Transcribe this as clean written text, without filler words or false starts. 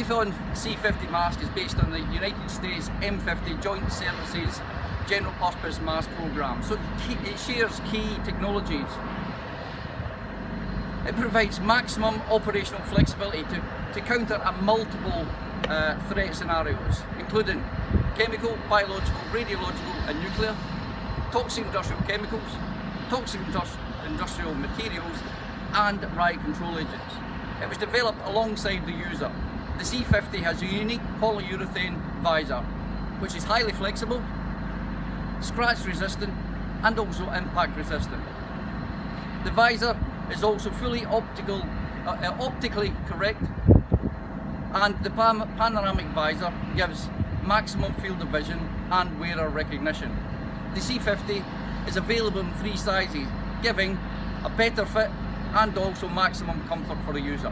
Avon C50 mask is based on the United States M50 Joint Services General Purpose Mask Programme, so it shares key technologies. It provides maximum operational flexibility to counter multiple threat scenarios, including chemical, biological, radiological and nuclear, toxic industrial chemicals, toxic industrial materials and riot control agents. It was developed alongside the user. The C50 has a unique polyurethane visor, which is highly flexible, scratch resistant and also impact resistant. The visor is also fully optically correct, and the panoramic visor gives maximum field of vision and wearer recognition. The C50 is available in 3 sizes, giving a better fit and also maximum comfort for the user.